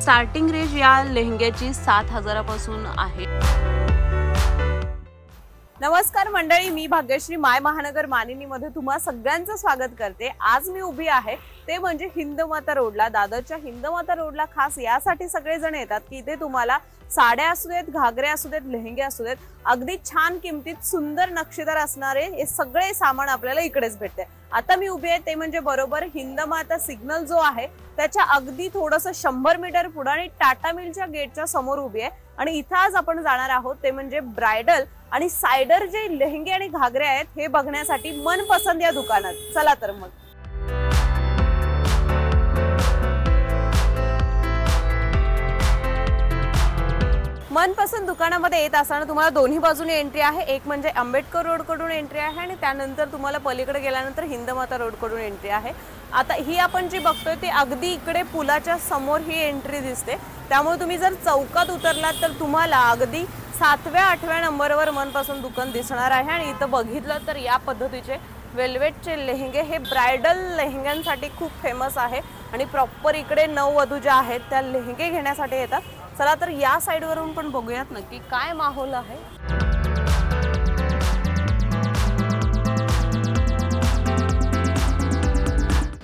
Starting range या लेहंग्याची 7,000 पासून आहे। नमस्कार मंडळी, मी भाग्यश्री माय महानगर मानिनीमध्ये तुम्हा सगळ्यांचं स्वागत करते। आज मी उभी आहे ते म्हणजे हिंदमाता रोडला, दादरच्या हिंदमाता रोडला खास यासाठी सगळेजण येतात की इथे तुम्हाला साड्या असू देत, घागरे असू देत, लेहंगे असू देत, अगदी छान किमतीत सुंदर नक्षीदार असणारे हे सगळे सामान आपल्याला इकडेच भेटते। आता मी उभी आहे ते म्हणजे बरोबर हिंदमाता सिग्नल जो आहे त्याच्या अगदी थोडंसं 100 मीटर पुढे आणि टाटा मिलच्या गेटच्या समोर उभी आहे। आणि इथं आज आपण जाणार आहोत ते म्हणजे ब्रायडल आणि सायडर जे लेहंगे आणि घागरे आहेत हे बघण्यासाठी मनपसंद या दुकानात। चला तर मग मनपसंद दुकानामध्ये येत असताना तुम्हाला दोन्ही बाजूने एंट्री आहे। एक म्हणजे आंबेडकर रोड कडून एंट्री आहे आणि त्यानंतर तुम्हाला पलीकडे गेल्यानंतर हिंदमाता रोड कडून एंट्री आहे। आता ही आपण जी बघतोय ती अगदी इकडे पुलाच्या समोर ही एंट्री दिसते, त्यामुळे तुम्ही जर चौकात उतरलात तर तुम्हाला अगदी 7व्या-8व्या नंबरवर मनपसंद दुकान दिसणार आहे। आणि इथं बघितलं तर या पद्धतीचे वेल्वेटचे लेहंगे हे ब्रायडल लेहंग्यांसाठी खूप फेमस आहे आणि प्रॉपर इकडे नववधू ज्या आहेत त्या लेहंगे घेण्यासाठी येतात। चला तर या साइड वरून पण बघूयात नक्की काय माहोल आहे।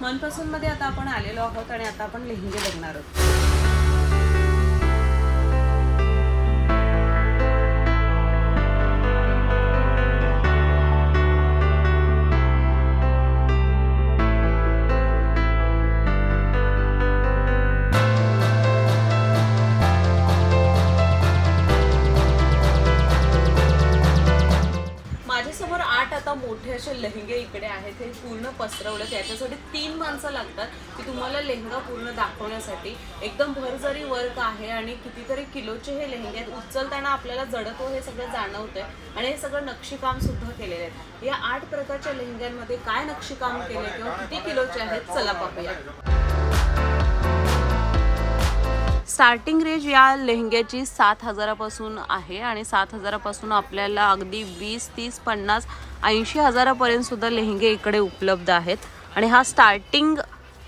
मनपसंद मध्ये आता आपण आलेलो आहोत आणि आता आपण लेहंगे बघणार आहोत। माझ्यासमोर 8 आता मोठे असे लेहंगे इकडे आहेत, हे पूर्ण पसरवलं। त्याच्यासाठी 3 माणसं लागतात की तुम्हाला लेहंगा पूर्ण दाखवण्यासाठी। एकदम भरजरी वर्क आहे आणि कितीतरी किलोचे हे लेहंगे आहेत। उचलताना आपल्याला जडत्व हे सगळं जाणवतंय आणि हे सगळं नक्षीकाम सुद्धा केलेले आहे। या 8 प्रकारच्या लेहंग्यांमध्ये काय नक्षीकाम केले किंवा किती किलोचे आहेत चला पाहूया। स्टार्टिंग रेंज या लेहंग्याची 7,000 पासून आहे आणि 7,000 पासून आपल्याला अगदी 20, 30, 50, 80 हजारापर्यंत सुद्धा लेहंगे इकडे उपलब्ध आहेत। आणि हा स्टार्टिंग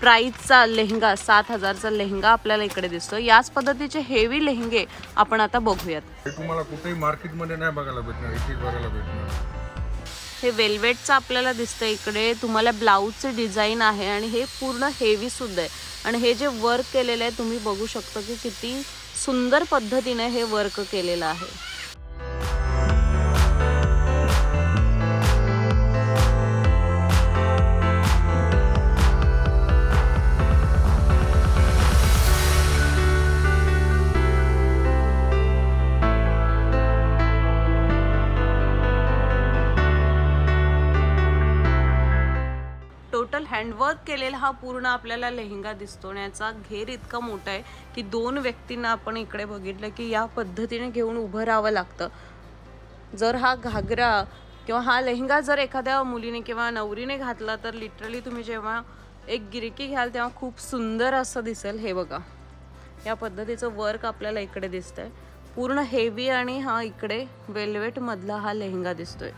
प्राइसचा लेहंगा 7,000चा लेहंगा आपल्याला इकडे दिसतो। याच पद्धतीचे हेवी लेहंगे आपण आता बघूयात। तुम्हाला कुठेही मार्केटमध्ये नाही बघायला भेटणार, इथे बघायला भेटणार। हे वेल्वेटचं आपल्याला दिसतं इकडे, तुम्हाला ब्लाउजचे डिझाईन आहे आणि हे पूर्ण हेवी सुद्धा आहे। आणि हे जे वर्क केलेलं आहे तुम्ही बघू शकता की किती सुंदर पद्धतीने हे वर्क केलेलं आहे। टोटल हँडवर्क केलेला हा पूर्ण आपल्याला लेहंगा दिसतो आणि याचा घेर इतका मोठा आहे की 2 व्यक्तींना आपण इकडे बघितलं की या पद्धतीने घेऊन उभं राहावं लागतं। जर हा घागरा किंवा हा लेहंगा जर एखाद्या मुलीने किंवा नवरीने घातला तर लिटरली तुम्ही जेव्हा एक गिरकी घ्याल तेव्हा खूप सुंदर असं दिसेल। हे बघा या पद्धतीचं वर्क आपल्याला इकडे दिसतंय, पूर्ण हेवी आणि हा इकडे वेल्वेट मधला हा लेहंगा दिसतोय।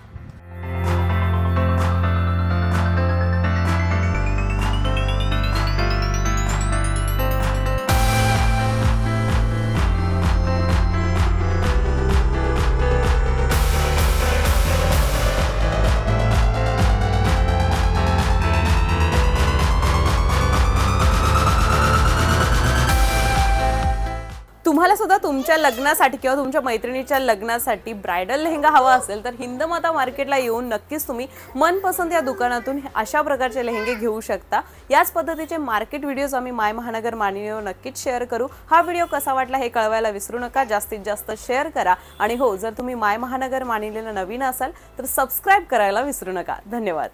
तुम्हाला सुद्धा तुमच्या लग्नासाठी किंवा तुमच्या मैत्रिणीच्या लग्नासाठी ब्रायडल लेहंगा हवा असेल तर हिंदमाता मार्केटला येऊन नक्कीच तुम्ही मनपसंद या दुकानातून अशा प्रकारचे लेहंगे घेऊ शकता। याच पद्धतीचे मार्केट व्हिडिओज आम्ही माय महानगर मानिनीवर नक्कीच शेअर करू। हा व्हिडिओ कसा वाटला हे कळवायला विसरू नका, जास्तीत जास्त शेअर करा आणि हो, जर तुम्ही माय महानगर मानिनीला नवीन असाल तर सबस्क्राइब करायला विसरू नका। धन्यवाद।